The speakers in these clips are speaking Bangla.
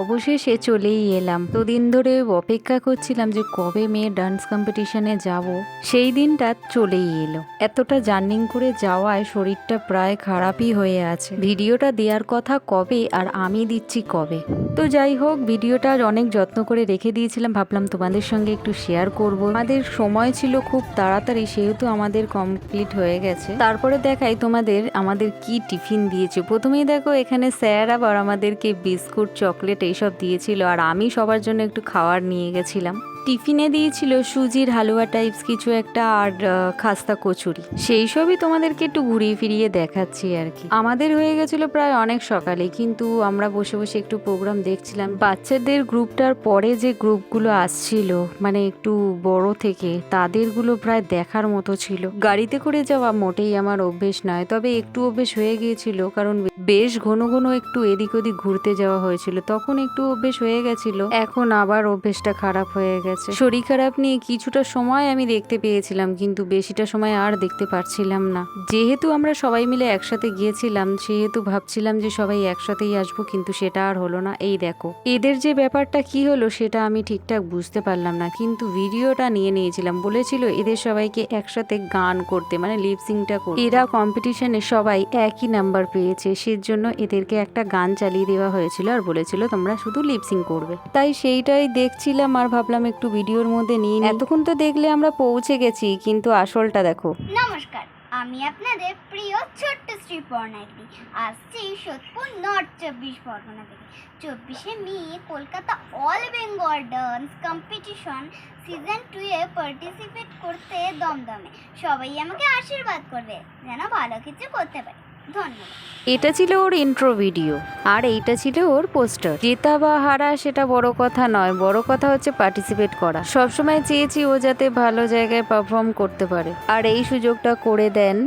অবশেষে চলেই এলাম। তো দিন ধরে অপেক্ষা করছিলাম যে কবে মেয়ের ডান্স কম্পিটিশনে যাব। সেই দিনটা চলেই এলো। এতটা জার্নিং করে যাওয়ায় শরীরটা প্রায় খারাপই হয়ে আছে। ভিডিওটা দেওয়ার কথা কবে আর আমি দিচ্ছি কবে। তো যাই হোক, ভিডিওটা অনেক যত্ন করে রেখে দিয়েছিলাম, ভাবলাম তোমাদের সঙ্গে একটু শেয়ার করব। আমাদের সময় ছিল খুব তাড়াতাড়ি, সেহেতু আমাদের কমপ্লিট হয়ে গেছে। তারপরে দেখাই তোমাদের আমাদের কি টিফিন দিয়েছে। প্রথমেই দেখো এখানে স্যার আবার আমাদেরকে বিস্কুট, চকলেট এইসব দিয়েছিল, আর আমি সবার জন্য একটু খাবার নিয়ে গেছিলাম। টিফিনে দিয়েছিল সুজির হালুয়া টাইপস কিছু একটা, আর খাস্তা কচুরি। সেই সবই তোমাদেরকে একটু ঘুরিয়ে ফিরিয়ে দেখাচ্ছি আর কি। আমাদের হয়ে গেছিল প্রায় অনেক সকালে, কিন্তু আমরা বসে বসে একটু প্রোগ্রাম দেখছিলাম। বাচ্চাদের গ্রুপটার পরে যে গ্রুপগুলো আসছিল, মানে একটু বড় থেকে, তাদেরগুলো প্রায় দেখার মতো ছিল। গাড়িতে করে যাওয়া মোটেই আমার অভ্যেস নয়, তবে একটু অভ্যেস হয়ে গিয়েছিল, কারণ বেশ ঘন ঘন একটু এদিক ওদিক ঘুরতে যাওয়া হয়েছিল, তখন একটু অভ্যেস হয়ে গেছিল। এখন আবার অভ্যেসটা খারাপ হয়ে গেছে। শরীর খারাপ নিয়ে কিছুটা সময় আমি দেখতে পেয়েছিলাম, কিন্তু বেশিটা সময় আর দেখতে পারছিলাম না। যেহেতু আমরা সবাই মিলে একসাথে গিয়েছিলাম, সেহেতু ভাবছিলাম যে সবাই একসাথেই আসবো, কিন্তু সেটা আর হলো না। এই দেখো এদের যে ব্যাপারটা কি হলো সেটা আমি ঠিকঠাক বুঝতে পারলাম না, কিন্তু ভিডিওটা নিয়ে নিয়েছিলাম। বলেছিল এদের সবাইকে একসাথে গান করতে, মানে লিপসিংটা করতে। এরা কম্পিটিশনে সবাই একই নাম্বার পেয়েছে, সেজন্য এদেরকে একটা গান চালিয়ে দেওয়া হয়েছিল, আর বলেছিল তোমরা শুধু লিপসিং করবে। তাই সেইটাই দেখছিলাম, আর ভাবলাম একটু ভিডিওর মধ্যে নিয়ে নিই। এতক্ষণ তো দেখলে আমরা পৌঁছে গেছি, কিন্তু আসলটা দেখো। নমস্কার, আমি আপনাদের প্রিয় ছোট্ট শ্রী পর্ণালী। আসছি সোদপুর নর্থ 24 পরগনা থেকে। 24শে May Kolkata all Bengal dance competition season 2-এ পার্টিসিপেট করতে দমদমে। সবাই আমাকে আশীর্বাদ করবে যেন ভালো কিছু করতে পারি। ধন্যবাদ। এটা ছিল ওর ইন্ট্রো ভিডিও, আর এইটা ছিল ওর পোস্টার। জেতা বা হারা সেটা বড় কথা নয়, বড় কথা হচ্ছে পার্টিসিপেট করা। সবসময় চেয়েছি ও যাতে ভালো জায়গায় পারফর্ম করতে পারে, আর এই সুযোগটা করে দেন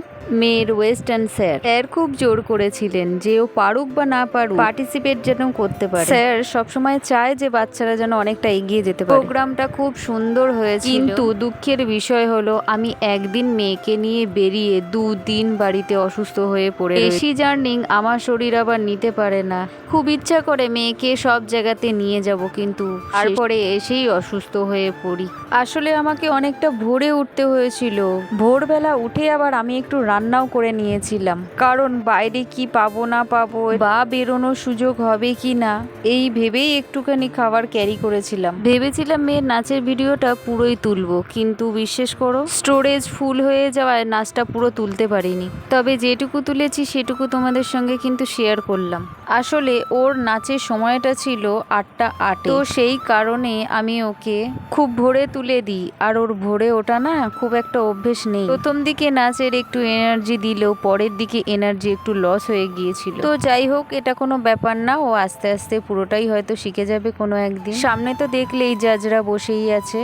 মেয়ের ওয়েস্টার্ন স্যার। স্যার খুব জোর করেছিলেন যে ও পারুক বা না পারুক পার্টিসিপেট যেন করতে পারে। স্যার সবসময় চায় যে বাচ্চারা যেন অনেকটা এগিয়ে যেতে পারে। প্রোগ্রামটা খুব সুন্দর হয়েছিল, কিন্তু দুঃখের বিষয় হলো আমি একদিন মেয়েকে নিয়ে বেরিয়ে 2 দিন বাড়িতে অসুস্থ হয়ে পড়ে। বেশি জার্নিং আমার শরীর আবার নিতে পারে না। খুব ইচ্ছা করে মেয়েকে সব জায়গাতে নিয়ে যাব, কিন্তু তারপরে এসেই অসুস্থ হয়ে পড়ি। আসলে আমাকে অনেকটা ভোরে উঠতে হয়েছিল। ভোরবেলা উঠে আবার আমি একটু রান্নাও করে নিয়েছিলাম, কারণ বাইরে কি পাবো না পাবো বা বেরোনোর সুযোগ হবে কি না এই ভেবেই একটুখানি খাবার ক্যারি করেছিলাম। ভেবেছিলাম মেয়ের নাচের ভিডিওটা পুরোই তুলবো, কিন্তু বিশ্বাস করো স্টোরেজ ফুল হয়ে যাওয়ায় নাচটা পুরো তুলতে পারিনি। তবে যেটুকু তুলেছি সেটুকু তোমাদের সঙ্গে কিন্তু শেয়ার করলাম। আসলে ওর নাচের সময়টা ছিল 8টা 8, তো সেই কারণে আমি ওকে খুব ভোরে তুলে দিই, আর ওর ভোরে ওটা না খুব একটা অভ্যেস নেই। প্রথম দিকে নাচের একটু এনার্জি দিলেও পরের দিকে এনার্জি একটু লস হয়ে গিয়েছিল। তো যাই হোক, এটা কোনো ব্যাপার না, ও আস্তে আস্তে পুরোটাই হয়তো শিখে যাবে কোনো একদিন। সামনে তো দেখলেই জাজরা বসেই আছে।